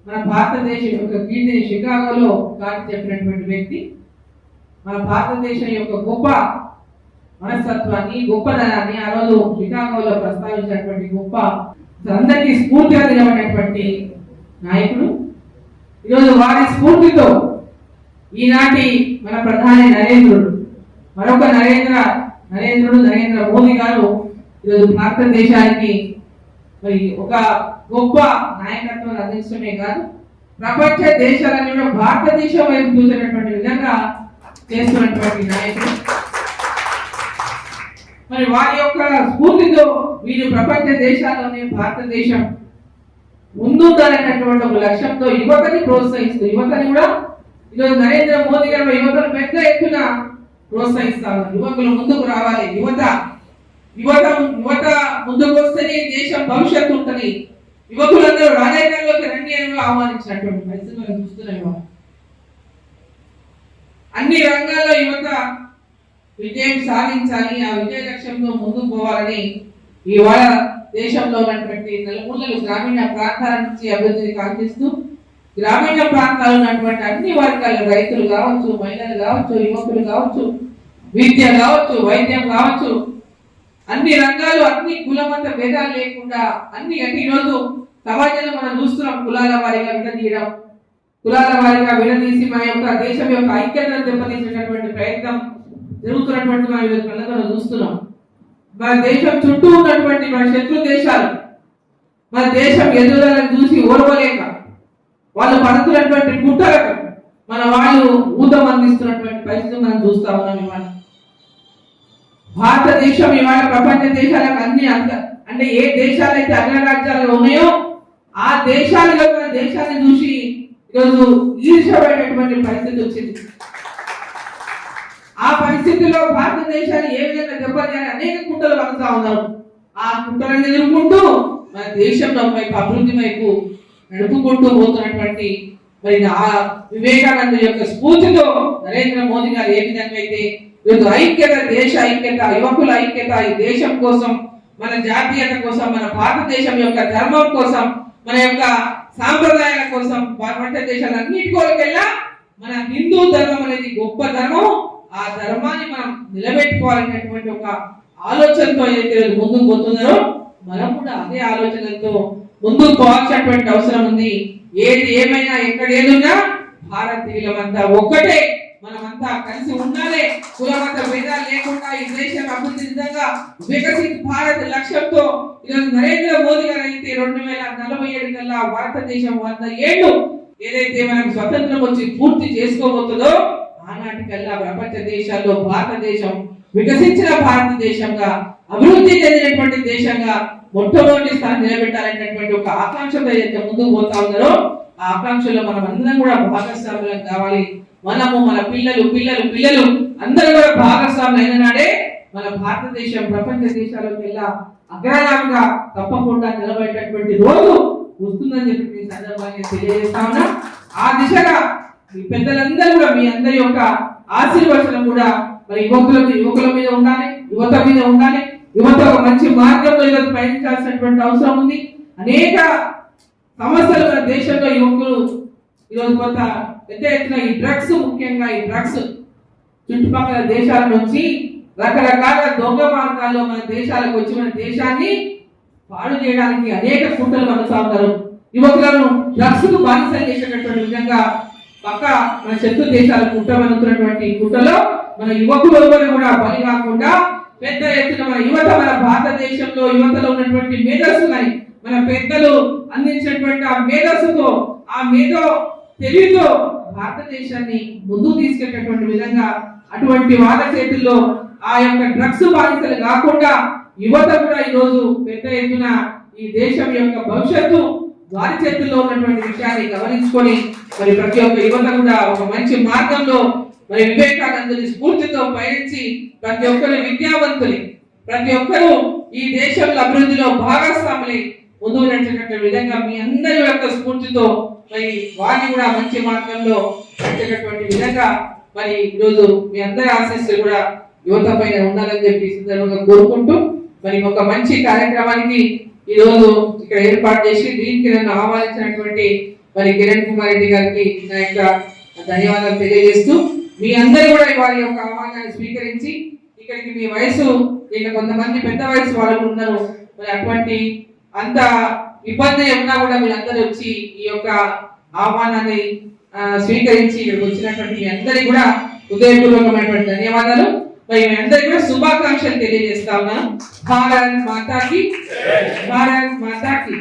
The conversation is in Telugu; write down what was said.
మన భారతదేశం యొక్క కీర్తిని షికాగోలో చాటి చెప్పినటువంటి వ్యక్తి, మన భారతదేశం యొక్క గొప్ప మనస్తత్వాన్ని, గొప్పదనాన్ని ఆ రోజు షికాగోలో ప్రస్తావించినటువంటి గొప్ప అందరికీ స్ఫూర్తిగా నిలబడినటువంటి నాయకుడు. ఈరోజు వారి స్ఫూర్తితో ఈనాటి మన ప్రధాని మరొక నరేంద్ర మోదీ గారు ఈరోజు భారతదేశానికి మరి ఒక గొప్ప నాయకత్వం అందించడమే కాదు, ప్రపంచ దేశాలన్నీ కూడా భారతదేశం వైపు చూసేటటువంటి విధంగా చేస్తున్నటువంటి నాయకుడు. మరి వారి యొక్క స్ఫూర్తితో వీరు ప్రపంచ దేశాల్లోనే భారతదేశం ముందుండాలనేటువంటి ఒక లక్ష్యంతో యువతని ప్రోత్సహిస్తూ, యువతని కూడా ఈరోజు నరేంద్ర మోదీ గారు యువతను పెద్ద ఎత్తున ప్రోత్సహిస్తారు. యువకులు ముందుకు రావాలి, యువత ముందుకు వస్తేనే దేశం భవిష్యత్తు ఉంటుంది, యువకులందరూ రాజకీయాల్లోకి రండి అని ఆహ్వానించినటువంటి పరిస్థితులు మనం చూస్తున్నాం. అన్ని రంగాల్లో యువత విజయం సాధించాలి, ఆ విజయ లక్ష్యంలో ముందుకు పోవాలని ఇవాళ దేశంలో ఉన్నటువంటి నలుమూలలు గ్రామీణ ప్రాంతాల నుంచి అభివృద్ధిని కాంక్షిస్తూ గ్రామీణ ప్రాంతాల్లో ఉన్నటువంటి అన్ని వర్గాల రైతులు కావచ్చు, మహిళలు కావచ్చు, యువకులు కావచ్చు, విద్య కావచ్చు, వైద్యం కావచ్చు, అన్ని రంగాలు అన్ని కులమత భేదాలు లేకుండా అన్ని ఈరోజు సమాజంలో మనం చూస్తున్నాం. కులాల వారీగా విడదీసి మన యొక్క దేశం యొక్క ఐక్యతను దెబ్బతీసేటటువంటి ప్రయత్నం జరుగుతున్నటువంటి మనం కళ్ళతో చూస్తున్నాం. మన దేశం చుట్టూ ఉన్నటువంటి మన శత్రు దేశాలు మన దేశం ఎదుగుదలను చూసి ఓర్వలేక వాళ్ళు పడుతున్నటువంటి కుట్రలకు మన వాళ్ళు ఊతం అందిస్తున్నటువంటి పరిస్థితి మనం చూస్తా ఉన్నాం. ఇవాళ భారతదేశం ఇవాళ ప్రపంచ దేశాలకు అన్ని అంటే ఏ దేశాలైతే అగ్రరాజ్యాలు ఉన్నాయో ఆ దేశాలలో మన దేశాన్ని చూసి ఈరోజు ఈర్ష్యపడేటటువంటి పరిస్థితి వచ్చింది. ఆ పరిస్థితిలో భారతదేశాన్ని ఏ విధంగా దెబ్బతీయాలని అనేక కుట్రలు పడుతూ ఉన్నారు. ఆ కుట్రలను ఎదుర్కొంటూ మన దేశంలో వైపు అభివృద్ధి వైపు నడుపుకుంటూ పోతున్నటువంటి మరి ఆ వివేకానంద యొక్క స్ఫూర్తితో నరేంద్ర మోదీ గారు ఏ విధంగా అయితే ఈరోజు ఐక్యత, దేశ ఐక్యత, యువకుల ఐక్యత, ఈ దేశం కోసం, మన జాతీయత కోసం, మన భారతదేశం యొక్క ధర్మం కోసం, మన యొక్క సాంప్రదాయాల కోసం, ప్రపంచ దేశాలన్నిటికోకెల్లా మన హిందూ ధర్మం అనేది గొప్ప ధర్మం, ఆ ధర్మాన్ని మనం నిలబెట్టుకోవాలనేటువంటి ఒక ఆలోచనతో ఏదైతే ముందుకు పోతున్నారో మనం కూడా అదే ఆలోచనలతో ముందుకు పోవాల్సినటువంటి అవసరం ఉంది. ఏది ఏమైనా ఎక్కడ ఏదున్నా భారతీయులమంతా ఒక్కటే, మనమంతా కలిసి ఉండాలి, కులమత భేదాలు లేకుండా ఈ దేశం అభివృద్ధి విధంగా వికసిత్ భారత్ లక్ష్యంతో ఈరోజు నరేంద్ర మోదీ గారు అయితే 2047 కల్లా భారతదేశం 100 ఏళ్ళు ఏదైతే మనకు స్వతంత్రం వచ్చి పూర్తి చేసుకోబోతుందో ఆనాటికల్లా ప్రపంచ దేశాల్లో భారతదేశం వికసించిన భారతదేశంగా, అభివృద్ధి చెందినటువంటి దేశంగా మొట్టమొదటి స్థానం నిలబెట్టాలనేటువంటి ఒక ఆకాంక్షతో ఏదైతే ముందుకు పోతా ఉన్నారో ఆ ఆకాంక్షలో మనం అందరం కూడా భాగస్వాములం కావాలి. మనము, మన పిల్లలు అందరూ కూడా భాగస్వాములు అయిన నాడే మన భారతదేశం ప్రపంచ దేశాలకు వెళ్ళా అగ్రగామిగా తప్పకుండా నిలబడేటటువంటి రోజు వస్తుందని చెప్పి ఈ సందర్భాన్ని తెలియజేస్తా ఉన్నా. ఆ దిశగా మీ పెద్దలందరూ కూడా మీ అందరి యొక్క ఆశీర్వచనం కూడా మరి యువకుల మీద ఉండాలి, యువత మీద ఉండాలి. యువత ఒక మంచి మార్గంలో ఈరోజు పయనించాల్సినటువంటి అవసరం ఉంది. అనేక సమస్యలు మన దేశంలో యువకులు ఈరోజు కొంత పెద్ద ఎత్తున ఈ డ్రగ్స్, ముఖ్యంగా ఈ డ్రగ్స్ చుట్టుపక్కల దేశాల నుంచి రకరకాల దొంగ మార్గాల్లో మన దేశాలకు వచ్చి మన దేశాన్ని పాడు చేయడానికి అనేక కుట్రలు పడుతూ ఉన్నారు. యువకులను డ్రగ్స్ కు బానిసలు చేసేటటువంటి విధంగా పక్క మన శత్రు దేశాలు కుట్రమనుతున్నటువంటి కుట్రలో మన యువకులు కూడా బలి కాకుండా పెద్ద ఎత్తున మన యువత, మన భారతదేశంలో యువతలో ఉన్నటువంటి మేధస్సులని మన పెద్దలు అందించినటువంటి ఆ మేధస్సుతో, ఆ మేధో తెలివితో భారతదేశాన్ని ముందుకు తీసుకెళ్లేటటువంటి విధంగా అటువంటి వాళ్ళ చేతుల్లో ఆ యొక్క డ్రగ్స్ బాధితులు కాకుండా యువత కూడా ఈరోజు పెద్ద ఎత్తున ఈ దేశం యొక్క భవిష్యత్తు వారి చేతుల్లో ఉన్నటువంటి విషయాన్ని గమనించుకొని మరి ప్రతి ఒక్క యువత కూడా ఒక మంచి మార్గంలో మరి వివేకానందుని స్ఫూర్తితో పయనించి ప్రతి ఒక్కరు విద్యావంతులు, ప్రతి ఒక్కరూ ఈ దేశంలో అభివృద్ధిలో భాగస్వాములై ముందుకు నడిచేటటువంటి విధంగా మీ అందరి యొక్క స్ఫూర్తితో మరి వారిని కూడా మంచి మార్గంలో నడిచేటటువంటి విధంగా మరి ఈరోజు మీ అందరి ఆశీస్సులు కూడా యువత పైన ఉండాలని చెప్పి సందర్భంగా కోరుకుంటూ మరి ఒక మంచి కార్యక్రమానికి ఈరోజు ఇక్కడ ఏర్పాటు చేసి దీనికి నన్ను ఆహ్వానించినటువంటి మరి కిరణ్ కుమార్ రెడ్డి గారికి నా యొక్క ధన్యవాదాలు తెలియజేస్తూ మీ అందరూ కూడా వారి యొక్క ఆహ్వానాన్ని స్వీకరించి ఇక్కడికి మీ వయసు ఇంకా కొంతమంది పెద్ద వయసు వాళ్ళు ఉన్నారు, మరి అటువంటి అంత ఇబ్బంది ఉన్నా కూడా మీరందరూ వచ్చి ఈ యొక్క ఆహ్వానాన్ని స్వీకరించి ఇక్కడికి వచ్చినటువంటి మీ అందరికీ కూడా హృదయపూర్వకమైనటువంటి ధన్యవాదాలు. మరి మీ అందరికీ కూడా శుభాకాంక్షలు తెలియజేస్తా ఉన్నాను. భారత్ మాతాకి, భారత్ మాతాకి.